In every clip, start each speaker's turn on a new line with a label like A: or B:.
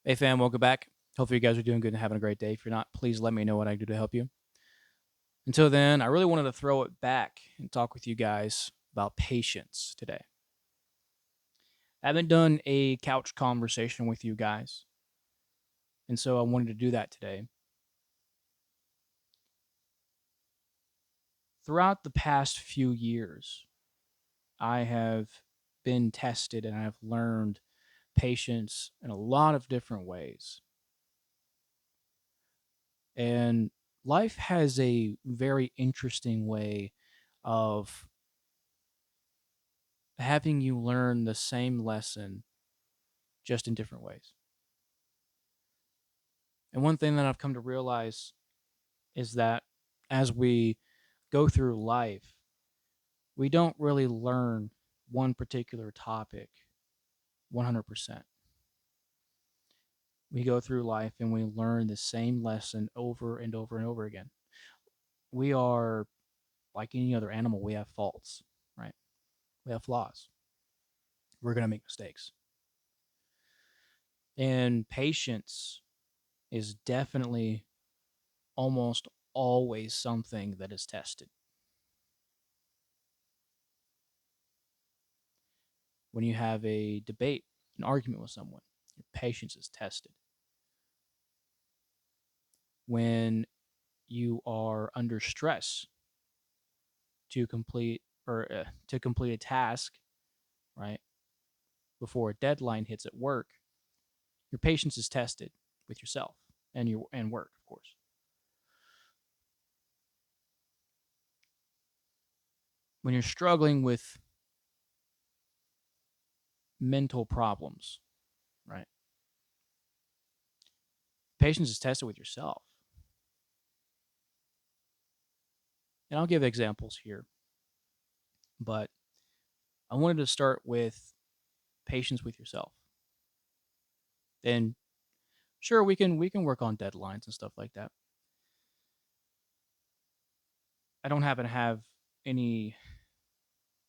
A: Hey fam, welcome back. Hopefully you guys are doing good and having a great day. If you're not, please let me know what I can do to help you. Until then, I really wanted to throw it back and talk with you guys about patience today. I haven't done a couch conversation with you guys, and so I wanted to do that today. Throughout the past few years, I have been tested and I've learned patience in a lot of different ways. And life has a very interesting way of having you learn the same lesson just in different ways. And one thing that I've come to realize is that as we go through life, we don't really learn one particular topic 100%. We go through life and we learn the same lesson over and over and over again. We are like any other animal, we have faults, right? We have flaws. We're going to make mistakes. And patience is definitely almost always something that is tested. When you have a debate, an argument with someone, your patience is tested. When you are under stress to complete to complete a task, right? Before a deadline hits at work, your patience is tested with yourself and work, of course. When you're struggling with mental problems, right? Patience is tested with yourself. And I'll give examples here, but I wanted to start with patience with yourself. And sure, we can work on deadlines and stuff like that. I don't happen to have any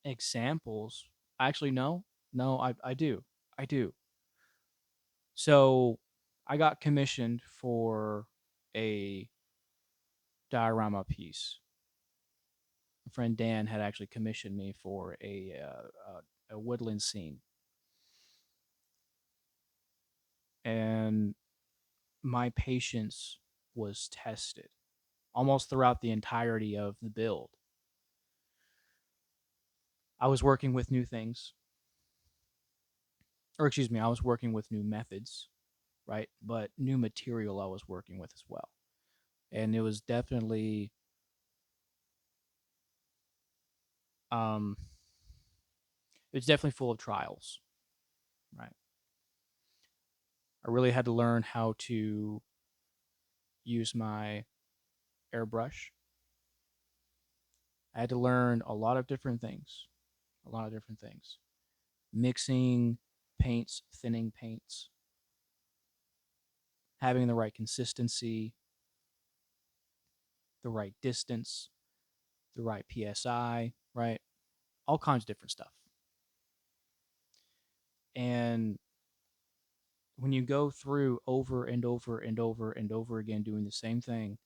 A: examples. Actually, no, no, I do, I do. So I got commissioned for a diorama piece. My friend Dan had actually commissioned me for a woodland scene, and my patience was tested almost throughout the entirety of the build. I was working with new things, or excuse me, I was working with new methods, right? But new material I was working with as well. And um it was definitely full of trials, right? I really had to learn how to use my airbrush. I had to learn a lot of different things, a lot of different things. Mixing paints, thinning paints, having the right consistency, the right distance, the right PSI, right? All kinds of different stuff. And when you go through over and over and over and over again doing the same thing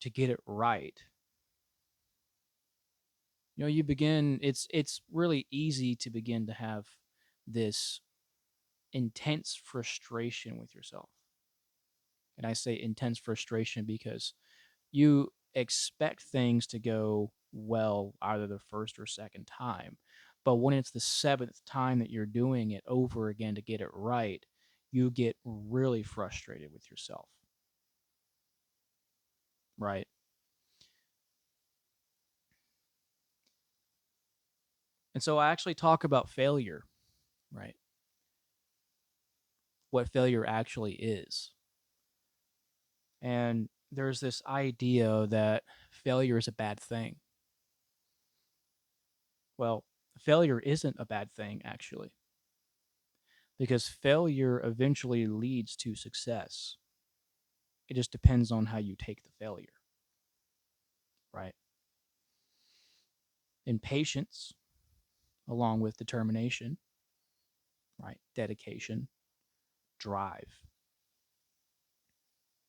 A: to get it right, you begin it's really easy to begin to have this intense frustration with yourself. And I say intense frustration because you expect things to go well either the first or second time. But when it's the seventh time that you're doing it over again to get it right, you get really frustrated with yourself, right? And so I actually talk about failure, right? What failure actually is. And there's this idea that failure is a bad thing. Well, failure isn't a bad thing, actually, because failure eventually leads to success. It just depends on how you take the failure, right? And patience, along with determination, right? Dedication, drive.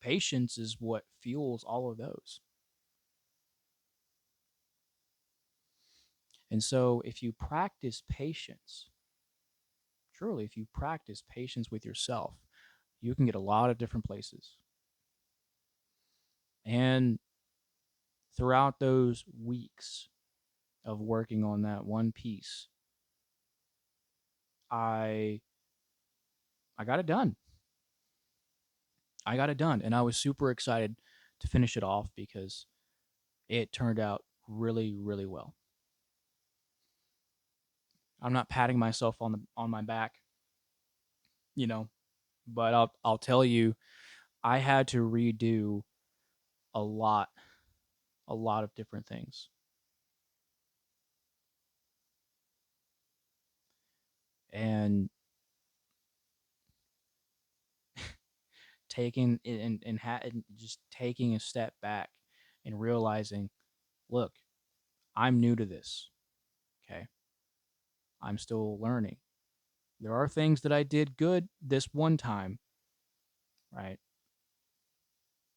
A: Patience is what fuels all of those. And so, if you practice patience, truly, if you practice patience with yourself, you can get a lot of different places. And throughout those weeks of working on that one piece, I I got it done. I got it done, and I was super excited to finish it off because it turned out really, really well. I'm not patting myself on my back, you know, but I'll tell you, I had to redo a lot, a lot of different things, and taking and just taking a step back and realizing, look, I'm new to this. Okay, I'm still learning. There are things that I did good this one time, right?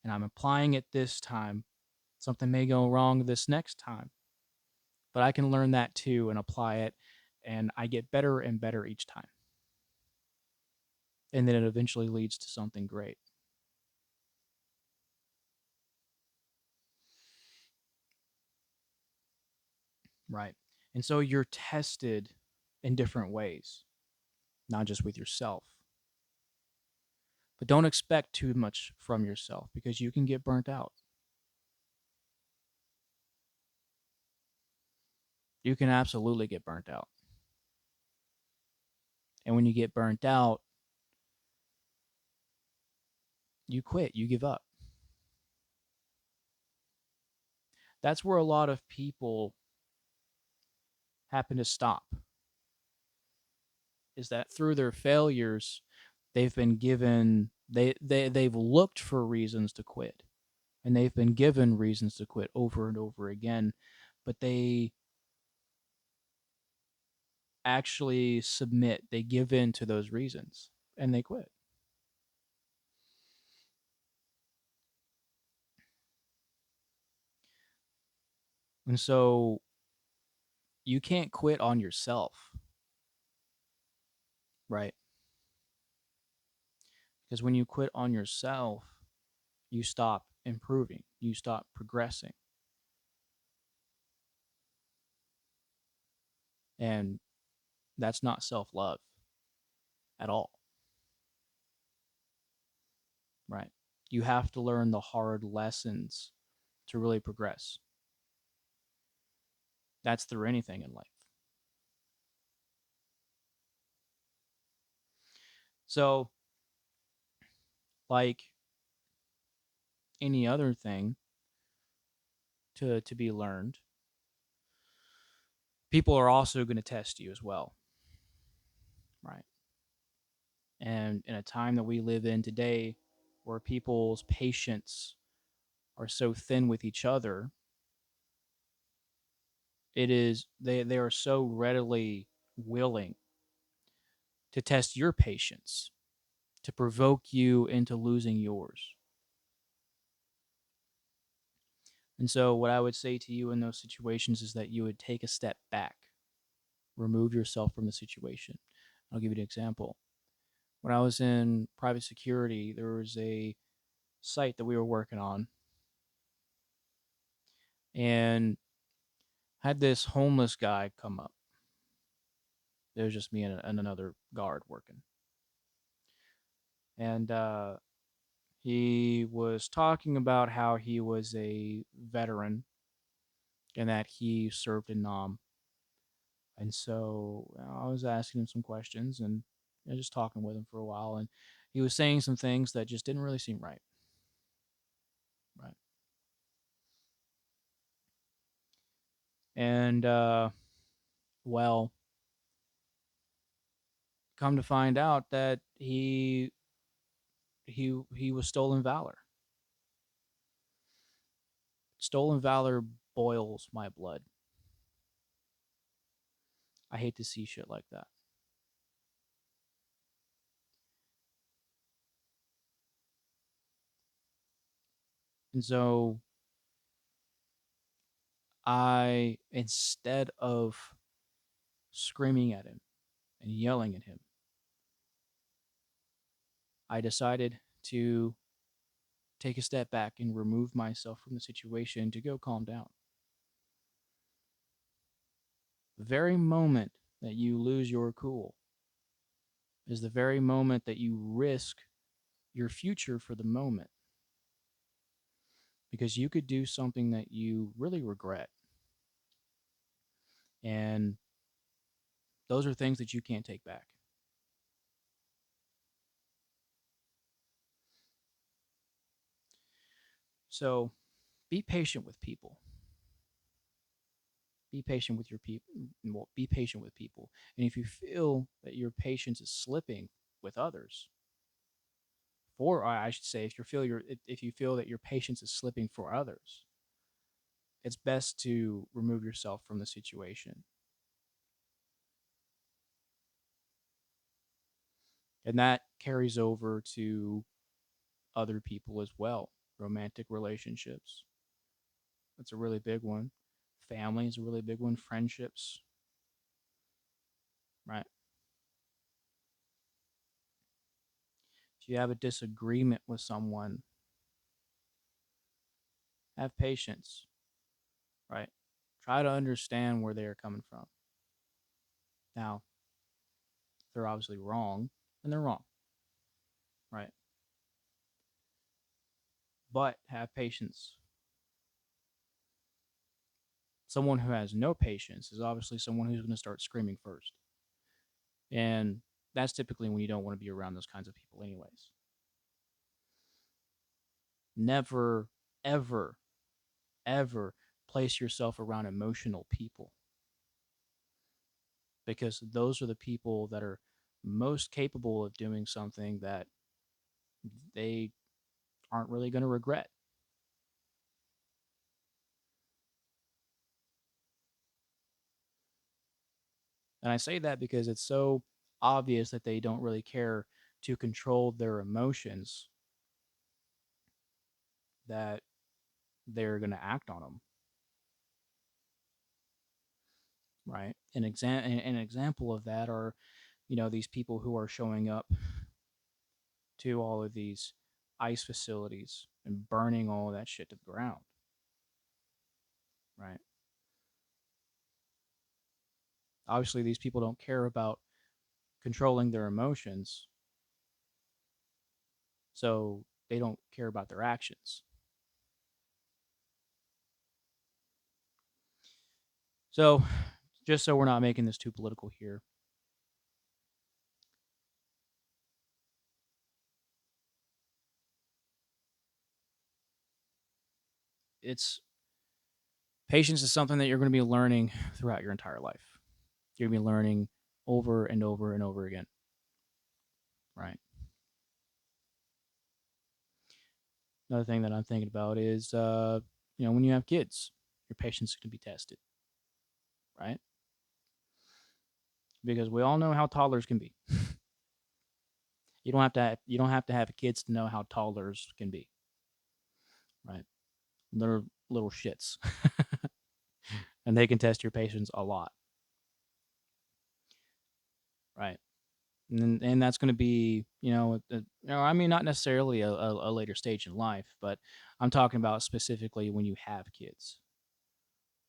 A: And I'm applying it this time. Something may go wrong this next time, but I can learn that too and apply it, and I get better and better each time. And then it eventually leads to something great. Right. And so you're tested in different ways, not just with yourself. But don't expect too much from yourself because you can get burnt out. You can absolutely get burnt out. And when you get burnt out, you quit, you give up. That's where a lot of people happen to stop, is that through their failures, they've been given they've looked for reasons to quit, and they've been given reasons to quit over and over again, but they actually submit, they give in to those reasons, and they quit. And so you can't quit on yourself, right? Because when you quit on yourself, you stop improving, you stop progressing, and that's not self-love at all, right? You have to learn the hard lessons to really progress. That's through anything in life. So, like any other thing to be learned, people are also going to test you as well, right? And in a time that we live in today where people's patience are so thin with each other, they are so readily willing to test your patience, to provoke you into losing yours. And so what I would say to you in those situations is that you would take a step back, remove yourself from the situation. I'll give you an example. When I was in private security, there was a site that we were working on, and had this homeless guy come up. It was just me and another guard working. And he was talking about how he was a veteran and that he served in Nam. And so I was asking him some questions and just talking with him for a while. And he was saying some things that just didn't really seem right. Right. And, well, come to find out that he was stolen valor. Stolen valor boils my blood. I hate to see shit like that. And so I, instead of screaming at him and yelling at him, I decided to take a step back and remove myself from the situation to go calm down. The very moment that you lose your cool is the very moment that you risk your future for the moment, because you could do something that you really regret. And those are things that you can't take back. So be patient with people. Be patient with your people. Well, be patient with people. And if you feel that your patience is slipping with others, or I should say, if you feel that your patience is slipping for others, it's best to remove yourself from the situation. And that carries over to other people as well. Romantic relationships, that's a really big one. Family is a really big one. Friendships, right? If you have a disagreement with someone, have patience, right? Try to understand where they are coming from. Now, they're obviously wrong, and they're wrong, right? But have patience. Someone who has no patience is obviously someone who's going to start screaming first. And that's typically when you don't want to be around those kinds of people, anyways. Never, ever, ever place yourself around emotional people, because those are the people that are most capable of doing something that they aren't really going to regret. And I say that because it's so obvious that they don't really care to control their emotions that they're going to act on them, right? An example of that are, these people who are showing up to all of these ice facilities and burning all of that shit to the ground, right? Obviously, these people don't care about controlling their emotions, so they don't care about their actions. So, just so we're not making this too political here, it's patience is something that you're going to be learning throughout your entire life. You're going to be learning over and over and over again, right? Another thing that I'm thinking about is, when you have kids, your patience is going to be tested, right? Because we all know how toddlers can be. You don't have to have kids to know how toddlers can be, right? They're little shits, and they can test your patience a lot, right? And that's going to be, I mean, not necessarily a later stage in life, but I'm talking about specifically when you have kids,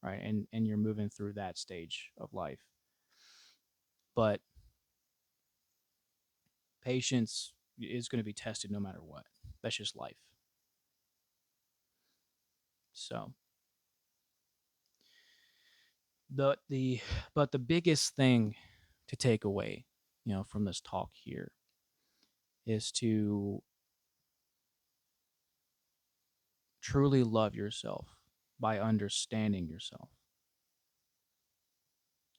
A: right? And you're moving through that stage of life. But patience is going to be tested no matter what. That's just life. So the but the biggest thing to take away, from this talk here is to truly love yourself by understanding yourself.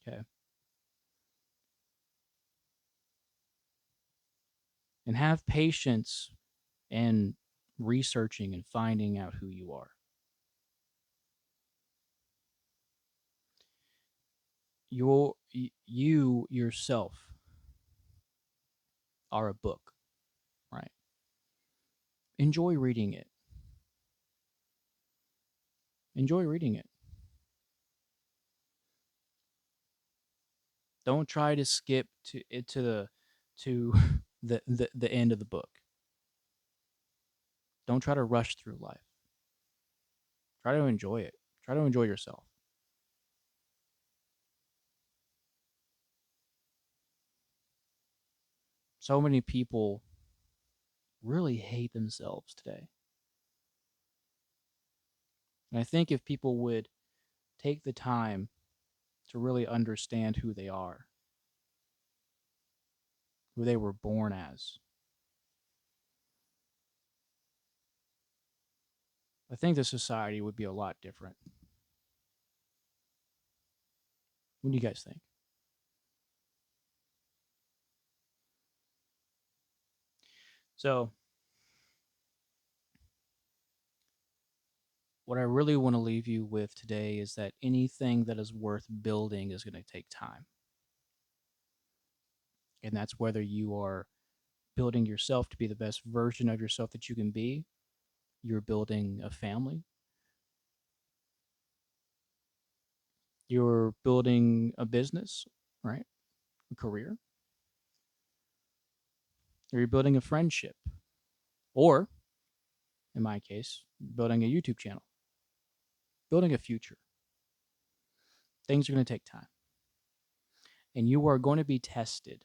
A: Okay. And have patience in researching and finding out who you are. You yourself are a book, right? Enjoy reading it. Enjoy reading it. Don't try to skip to the end of the book. Don't try to rush through life. Try to enjoy it. Try to enjoy yourself. So many people really hate themselves today. And I think if people would take the time to really understand who they are, who they were born as, I think the society would be a lot different. What do you guys think? So, what I really want to leave you with today is that anything that is worth building is going to take time. And that's whether you are building yourself to be the best version of yourself that you can be, you're building a family, you're building a business, right? A career, or you're building a friendship, or in my case, building a YouTube channel, building a future. Things are going to take time. And you are going to be tested.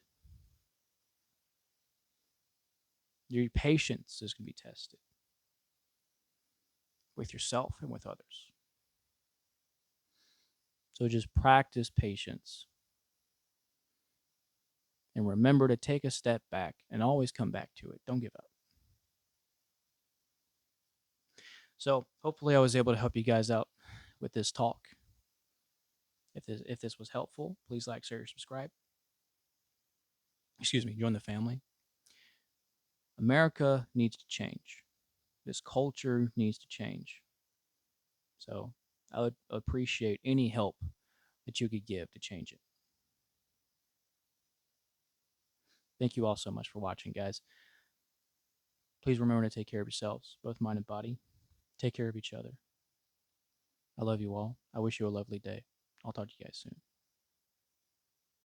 A: Your patience is going to be tested with yourself and with others. So just practice patience and remember to take a step back and always come back to it. Don't give up. So hopefully I was able to help you guys out with this talk. If this was helpful, please like, share, subscribe. Excuse me, join the family. America needs to change. This culture needs to change. So I would appreciate any help that you could give to change it. Thank you all so much for watching, guys. Please remember to take care of yourselves, both mind and body. Take care of each other. I love you all. I wish you a lovely day. I'll talk to you guys soon.